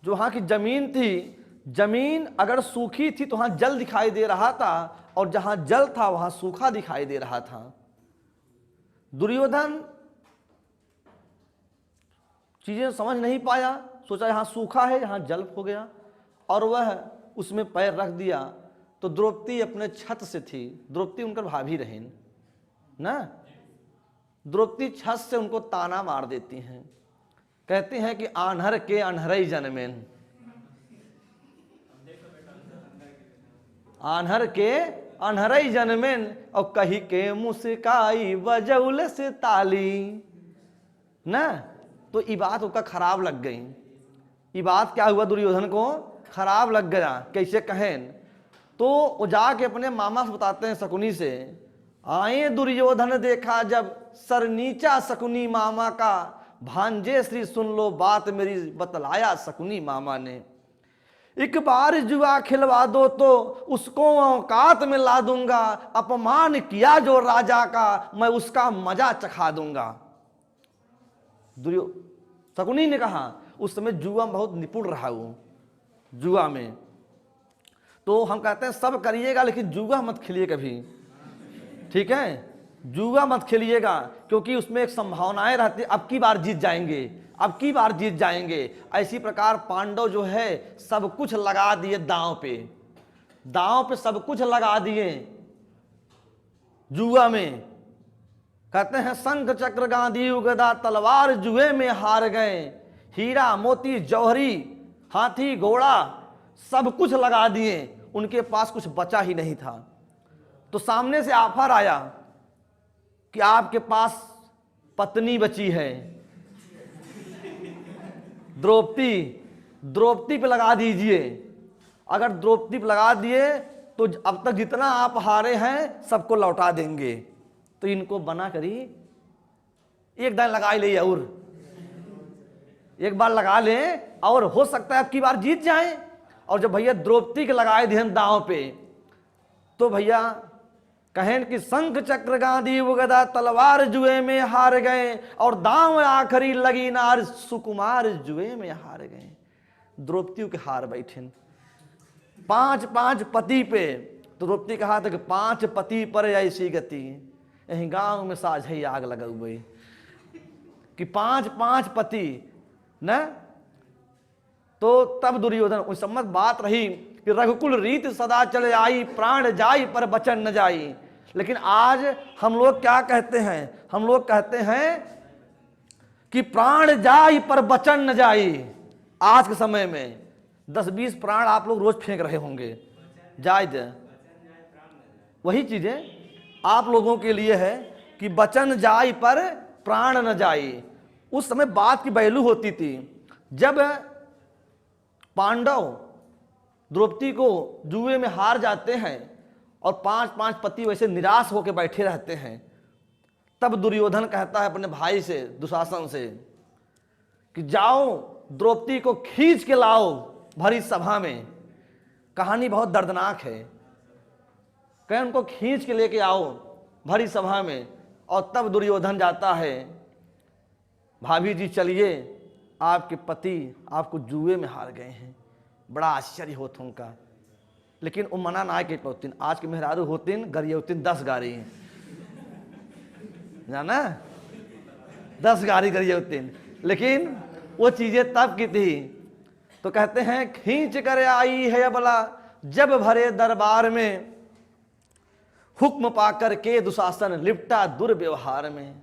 जो वहाँ की जमीन थी, जमीन अगर सूखी थी तो वहाँ जल दिखाई दे रहा था, और जहाँ जल था वहाँ सूखा दिखाई दे रहा था। दुर्योधन चीजें समझ नहीं पाया, सोचा यहाँ सूखा है यहाँ जल हो गया, और वह उसमें पैर रख दिया। तो द्रौपदी अपने छत से थी। द्रौपदी उनकर भाभी रही ना। द्रौपदी छत से उनको ताना मार देती हैं। कहती हैं कि आन्हर के अनहरई जन्मेन, आन्हर के अनहरई जन्मेन, और कही के मुस्काई बजौल से ताली ना। तो ये बात उसका खराब लग गई। ये बात क्या हुआ, दुर्योधन को खराब लग गया। कैसे कहें? तो वो जाके अपने मामा से बताते हैं, शकुनी से, आए दुर्योधन देखा जब सर नीचा शकुनी मामा का, भांजे श्री सुन लो बात मेरी बतलाया शकुनी मामा ने। एक बार जुआ खिलवा दो तो उसको औकात में ला दूंगा, अपमान किया जो राजा का मैं उसका मजा चखा दूंगा। शकुनी ने कहा, उस समय जुआ में बहुत निपुण रहा वो, जुआ में। तो हम कहते हैं सब करिएगा लेकिन जुआ मत खेलिए कभी, ठीक है? जुआ मत खेलिएगा, क्योंकि उसमें एक संभावनाएं रहती है, अब की बार जीत जाएंगे, अब की बार जीत जाएंगे। ऐसी प्रकार पांडव जो है सब कुछ लगा दिए दांव पे, दांव पे सब कुछ लगा दिए जुआ में। कहते हैं शंख चक्र गांधी गदा तलवार जुए में हार गए, हीरा मोती जौहरी हाथी घोड़ा सब कुछ लगा दिए, उनके पास कुछ बचा ही नहीं था। तो सामने से ऑफर आया कि आपके पास पत्नी बची है, द्रौपदी पे लगा दीजिए। अगर द्रौपदी पे लगा दिए तो अब तक जितना आप हारे हैं सबको लौटा देंगे। तो इनको बना करी एक दान लगा ले, और एक बार लगा ले, और हो सकता है अब की बार जीत जाए। और जब भैया द्रौपदी के लगाए ध्यान दांव पे, तो भैया कहें कि शंख चक्र गांधी गदा तलवार जुए में हार गए, और दांव आखिरी लगी नार सुकुमार जुए में हार गए। द्रौपदी के हार बैठे 5 पति पे। तो द्रौपदी कहा था कि 5 पति पर ऐसी गति, यही गांव में साझे आग लगा हुई कि 5 पति न। तो तब दुर्योधन, उस समय बात रही कि रघुकुल रीत सदा चले आई, प्राण जाई पर बचन न जाई। लेकिन आज हम लोग क्या कहते हैं, हम लोग कहते हैं कि प्राण जाई पर बचन न जाई। आज के समय में 10-20 प्राण आप लोग रोज फेंक रहे होंगे, जायज वही चीजें आप लोगों के लिए है कि बचन जाई पर प्राण न जाई। उस समय बात की वैल्यू होती थी जब पांडव द्रौपदी को जुए में हार जाते हैं और 5 पति वैसे निराश होकर बैठे रहते हैं, तब दुर्योधन कहता है अपने भाई से दुशासन से कि जाओ द्रौपदी को खींच के लाओ भरी सभा में। कहानी बहुत दर्दनाक है। कहें उनको खींच के लेके आओ भरी सभा में। और तब दुर्योधन जाता है, भाभी जी चलिए, आपके पति आपको जुए में हार गए हैं। बड़ा आश्चर्य होता उनका, लेकिन वो मना ना के पौतीन। आज के मेहरारू होतीन गरियौतीन 10 गाड़ी जाना 10 गाड़ी गरियौतीन, लेकिन वो चीजें तब की थी। तो कहते हैं खींच कर आई है अबला जब भरे दरबार में, हुक्म पाकर के दुशासन लिपटा दुर्व्यवहार में।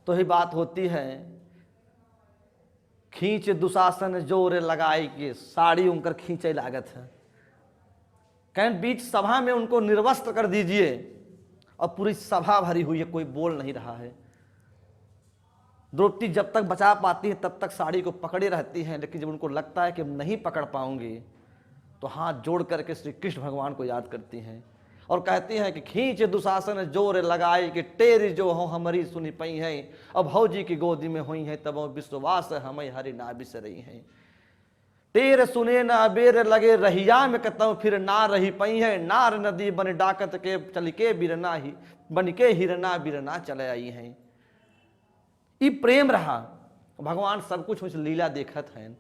तो ही बात होती है, खींच दुशासन जोर लगाई के साड़ी उनकर खींचे लागत है। कहीं बीच सभा में उनको निर्वस्त्र कर दीजिए, और पूरी सभा भरी हुई है, कोई बोल नहीं रहा है। द्रौपदी जब तक बचा पाती है तब तक साड़ी को पकड़े रहती हैं, लेकिन जब उनको लगता है कि नहीं पकड़ पाऊंगी तो हाथ जोड़ करके श्री कृष्ण भगवान को याद करती हैं और कहती हैं कि खींच दुशासन जोर लगाई कि टेर जो हो हमारी सुनी पई है, अब भौजी की गोदी में हुई है तब विश्वास हमें हरि ना बिसरई है। टेर सुने न बेर लगे रहिया में कतौ फिर ना रही पई है, नार नदी बन डाकत के चल के बिरना ही बन के हिरना बिरना चले आई है। ई प्रेम रहा। भगवान सब कुछ उस लीला देखत हैं,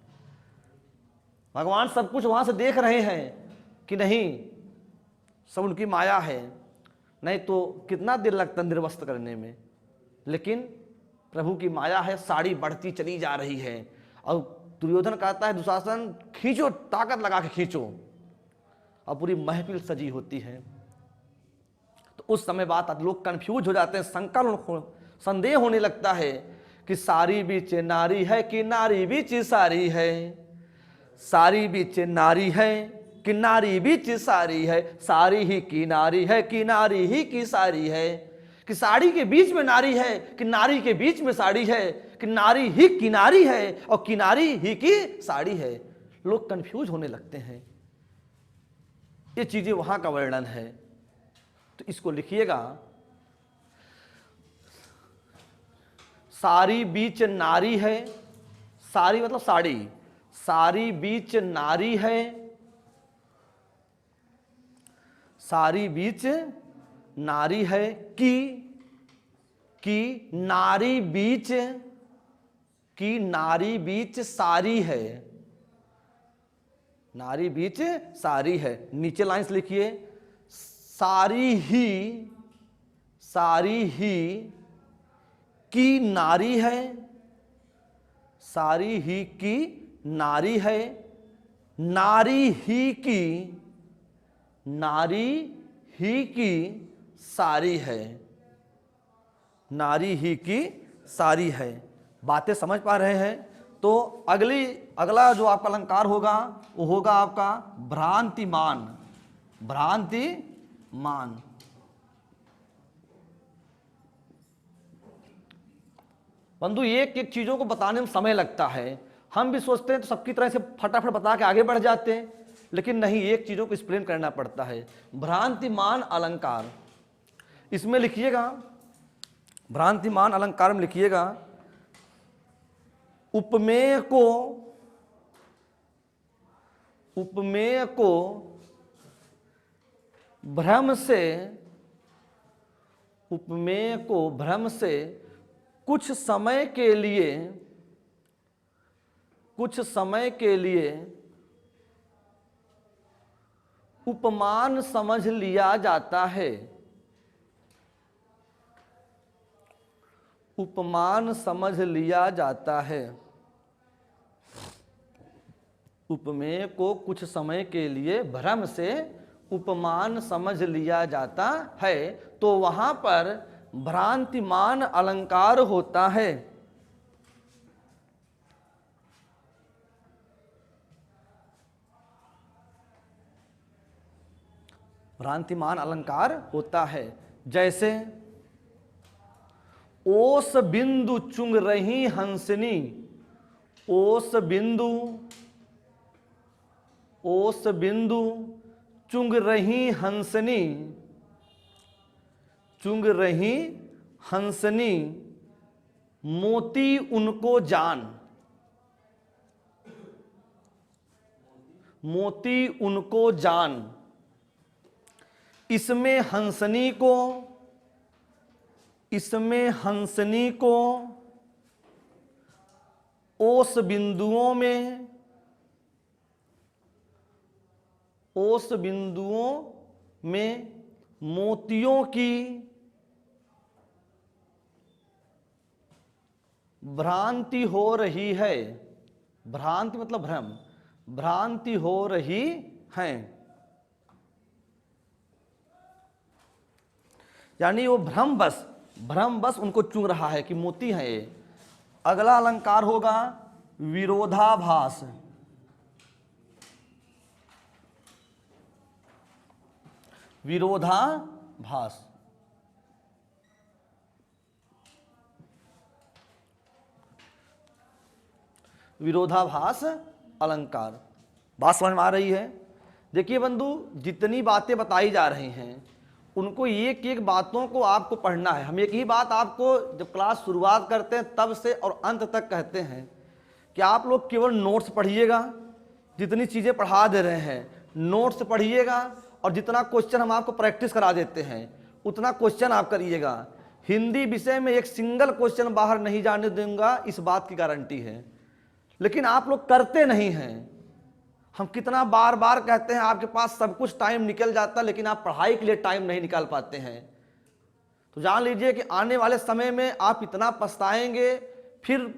भगवान सब कुछ वहां से देख रहे हैं कि नहीं सब उनकी माया है, नहीं तो कितना देर लगता निर्वस्त्र करने में। लेकिन प्रभु की माया है, साड़ी बढ़ती चली जा रही है। और दुर्योधन कहता है दुशासन खींचो, ताकत लगा के खींचो, और पूरी महफिल सजी होती है। तो उस समय बात लोग कंफ्यूज हो जाते हैं, संदेह होने लगता है कि सारी बीच नारी है कि नारी बीच सारी है, सारी बीच नारी है कि नारी बीच सारी है, सारी ही की नारी है कि नारी ही की सारी है, कि साड़ी के बीच में नारी है कि नारी के बीच में साड़ी है, कि नारी ही किनारी है और किनारी ही की साड़ी है। लोग कंफ्यूज होने लगते हैं। ये चीजें वहां का वर्णन है, तो इसको लिखिएगा। सारी बीच नारी है, सारी मतलब साड़ी, सारी बीच नारी है, सारी बीच नारी है कि नारी बीच की नारी बीच सारी है, नारी बीच सारी है। नीचे लाइंस लिखिए, सारी ही की नारी है, सारी ही की नारी है, नारी ही की सारी है, नारी ही की सारी है। बातें समझ पा रहे हैं? तो अगला जो आपका अलंकार होगा वो होगा आपका भ्रांतिमान। भ्रांतिमान बंधु, एक एक चीजों को बताने में समय लगता है। हम भी सोचते हैं तो सबकी तरह से फटाफट बता के आगे बढ़ जाते हैं, लेकिन नहीं, एक चीजों को एक्सप्लेन करना पड़ता है। भ्रांतिमान अलंकार, इसमें लिखिएगा, भ्रांतिमान अलंकार में लिखिएगा, उपमेय को भ्रम से उपमेय को भ्रम से कुछ समय के लिए उपमान समझ लिया जाता है। उपमान समझ लिया जाता है। उपमेय को कुछ समय के लिए भ्रम से उपमान समझ लिया जाता है, तो वहां पर भ्रांतिमान अलंकार होता है। भ्रांतिमान अलंकार होता है। जैसे ओस बिंदु चुंग रही हंसनी, ओस बिंदु चुंग रही हंसनी, चुंग रही हंसनी मोती उनको जान, मोती उनको जान। इसमें हंसनी को ओस बिंदुओं में मोतियों की भ्रांति हो रही है। भ्रांति मतलब भ्रम, भ्रांति हो रही है। यानी वो भ्रम बस उनको चुंग रहा है कि मोती है ये। अगला अलंकार होगा विरोधाभास। विरोधाभास, विरोधाभास अलंकार। बात समझ में आ रही है? देखिए बंधु, जितनी बातें बताई जा रही हैं उनको एक एक बातों को आपको पढ़ना है। हम एक ही बात आपको जब क्लास शुरुआत करते हैं तब से और अंत तक कहते हैं कि आप लोग केवल नोट्स पढ़िएगा। जितनी चीज़ें पढ़ा दे रहे हैं नोट्स पढ़िएगा, और जितना क्वेश्चन हम आपको प्रैक्टिस करा देते हैं उतना क्वेश्चन आप करिएगा। हिंदी विषय में एक सिंगल क्वेश्चन बाहर नहीं जाने दूंगा, इस बात की गारंटी है। लेकिन आप लोग करते नहीं हैं। हम कितना बार बार कहते हैं आपके पास सब कुछ टाइम निकल जाता है, लेकिन आप पढ़ाई के लिए टाइम नहीं निकाल पाते हैं। तो जान लीजिए कि आने वाले समय में आप इतना पछताएंगे, फिर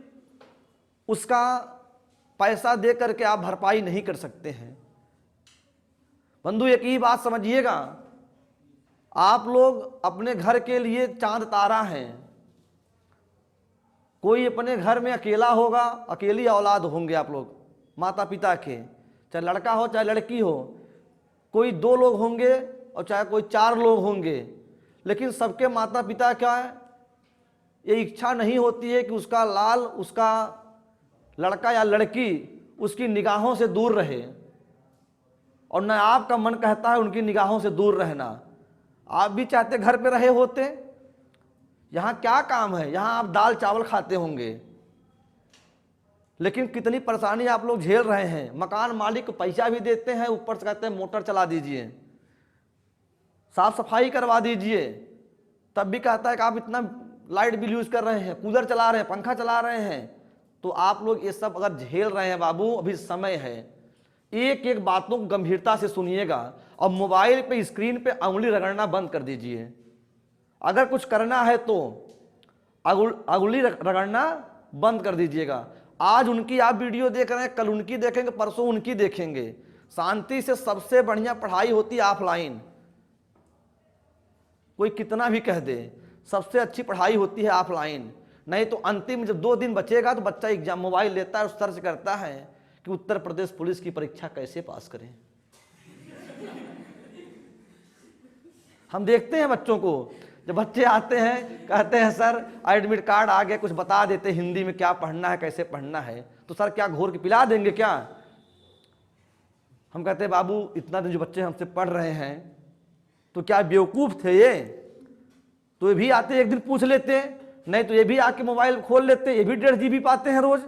उसका पैसा दे करके आप भरपाई नहीं कर सकते हैं। बंधु, एक ही बात समझिएगा, आप लोग अपने घर के लिए चांद तारा हैं। कोई अपने घर में अकेला होगा, अकेली औलाद होंगे आप लोग माता पिता के, चाहे लड़का हो चाहे लड़की हो। कोई 2 लोग होंगे और चाहे कोई 4 लोग होंगे, लेकिन सबके माता पिता क्या है, ये इच्छा नहीं होती है कि उसका लाल, उसका लड़का या लड़की उसकी निगाहों से दूर रहे, और न आपका मन कहता है उनकी निगाहों से दूर रहना। आप भी चाहते घर पे रहे होते। यहाँ क्या काम है, यहाँ आप दाल चावल खाते होंगे, लेकिन कितनी परेशानी आप लोग झेल रहे हैं। मकान मालिक को पैसा भी देते हैं, ऊपर से कहते हैं मोटर चला दीजिए, साफ सफाई करवा दीजिए, तब भी कहता है कि आप इतना लाइट बिल यूज कर रहे हैं, कूलर चला रहे हैं, पंखा चला रहे हैं। तो आप लोग ये सब अगर झेल रहे हैं बाबू, अभी समय है, एक एक बातों को गंभीरता से सुनिएगा, और मोबाइल पे स्क्रीन पे अंगुली रगड़ना बंद कर दीजिए। अगर कुछ करना है तो अंगुली रगड़ना बंद कर दीजिएगा। आज उनकी आप वीडियो देख रहे हैं, कल उनकी देखेंगे, परसों उनकी देखेंगे। शांति से सबसे बढ़िया पढ़ाई होती है ऑफलाइन। कोई कितना भी कह दे, सबसे अच्छी पढ़ाई होती है ऑफलाइन। नहीं तो अंतिम जब 2 दिन बचेगा तो बच्चा एग्जाम मोबाइल लेता है, उस सर्च करता है कि उत्तर प्रदेश पुलिस की परीक्षा कैसे पास करें। हम देखते हैं बच्चों को, जब बच्चे आते हैं कहते हैं सर एडमिट कार्ड आ गया, कुछ बता देते हिंदी में क्या पढ़ना है, कैसे पढ़ना है। तो सर क्या घोर के पिला देंगे क्या? हम कहते हैं बाबू इतना दिन जो बच्चे हमसे पढ़ रहे हैं तो क्या बेवकूफ़ थे ये? तो ये भी आते एक दिन पूछ लेते, नहीं तो ये भी आके मोबाइल खोल लेते, ये भी 1.5 GB पाते हैं रोज,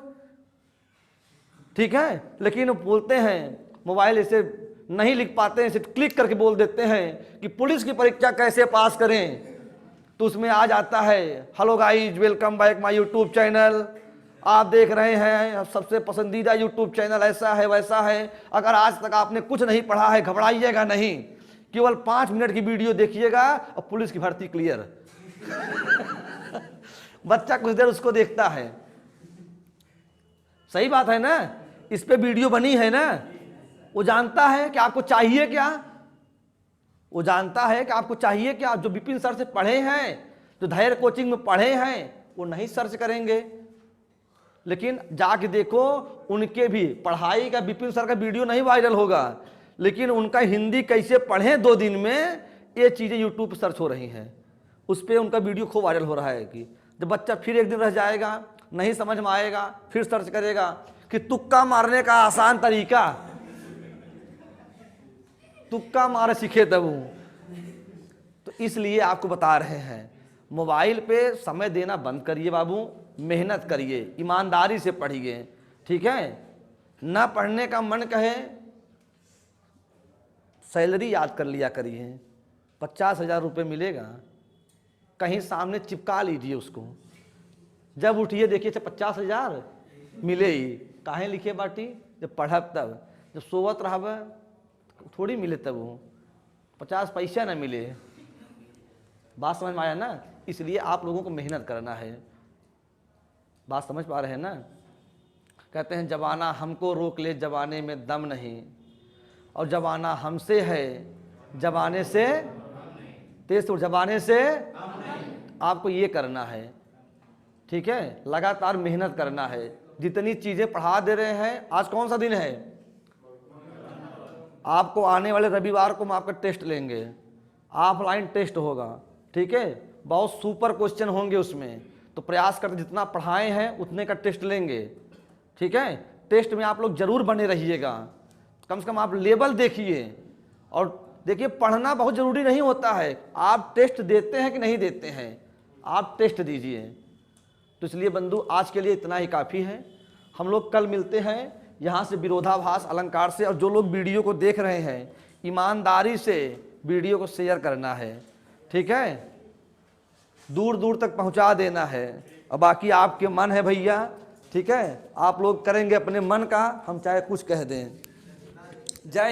ठीक है। लेकिन बोलते हैं मोबाइल ऐसे नहीं लिख पाते हैं, इसे क्लिक करके बोल देते हैं कि पुलिस की परीक्षा कैसे पास करें। तो उसमें आ जाता है hello guys welcome back my YouTube channel, आप देख रहे हैं सबसे पसंदीदा यूट्यूब चैनल, ऐसा है वैसा है। अगर आज तक आपने कुछ नहीं पढ़ा है घबराइएगा नहीं, केवल 5 मिनट की वीडियो देखिएगा और पुलिस की भर्ती क्लियर। बच्चा कुछ देर उसको देखता है, सही बात है ना, इस पे वीडियो बनी है ना। वो जानता है कि आपको चाहिए क्या, वो जानता है कि आपको चाहिए क्या। जो विपिन सर से पढ़े हैं, जो धैर्य कोचिंग में पढ़े हैं, वो नहीं सर्च करेंगे। लेकिन जाके देखो उनके भी पढ़ाई का, विपिन सर का वीडियो नहीं वायरल होगा, लेकिन उनका हिंदी कैसे पढ़े 2 दिन में, ये चीज़ें यूट्यूब पर सर्च हो रही हैं। उस पर उनका वीडियो खूब वायरल हो रहा है कि जब बच्चा फिर एक दिन रह जाएगा, नहीं समझ में आएगा, फिर सर्च करेगा कि तुक्का मारने का आसान तरीका, तुक्का मारे सीखे तब। तो इसलिए आपको बता रहे हैं मोबाइल पे समय देना बंद करिए बाबू, मेहनत करिए, ईमानदारी से पढ़िए, ठीक है। ना पढ़ने का मन कहे, सैलरी याद कर लिया करिए, 50,000 रुपये मिलेगा, कहीं सामने चिपका लीजिए उसको। जब उठिए देखिए 50,000 मिले ही, काहे लिखे बाटी, जब पढ़ब तब, जब सोवत रहब थोड़ी मिले तब, वो 50 पैसा ना मिले। बात समझ में आया ना। इसलिए आप लोगों को मेहनत करना है। बात समझ पा रहे हैं ना। कहते हैं जमाना हमको रोक ले, जमाने में दम नहीं, और जमाना हमसे है, जमाने से तेज, तो जमाने से आपको ये करना है, ठीक है। लगातार मेहनत करना है। जितनी चीज़ें पढ़ा दे रहे हैं, आज कौन सा दिन है, आपको आने वाले रविवार को हम आपका टेस्ट लेंगे, ऑफलाइन टेस्ट होगा, ठीक है। बहुत सुपर क्वेश्चन होंगे उसमें, तो प्रयास करके जितना पढ़ाए हैं उतने का टेस्ट लेंगे, ठीक है। टेस्ट में आप लोग जरूर बने रहिएगा, कम से कम आप लेवल देखिए। और देखिए पढ़ना बहुत ज़रूरी नहीं होता है, आप टेस्ट देते हैं कि नहीं देते हैं, आप टेस्ट दीजिए। तो इसलिए बंधु आज के लिए इतना ही काफ़ी है। हम लोग कल मिलते हैं यहाँ से विरोधाभास अलंकार से। और जो लोग वीडियो को देख रहे हैं, ईमानदारी से वीडियो को शेयर करना है, ठीक है, दूर दूर तक पहुँचा देना है। और बाकी आपके मन है भैया, ठीक है, आप लोग करेंगे अपने मन का, हम चाहे कुछ कह दें। जय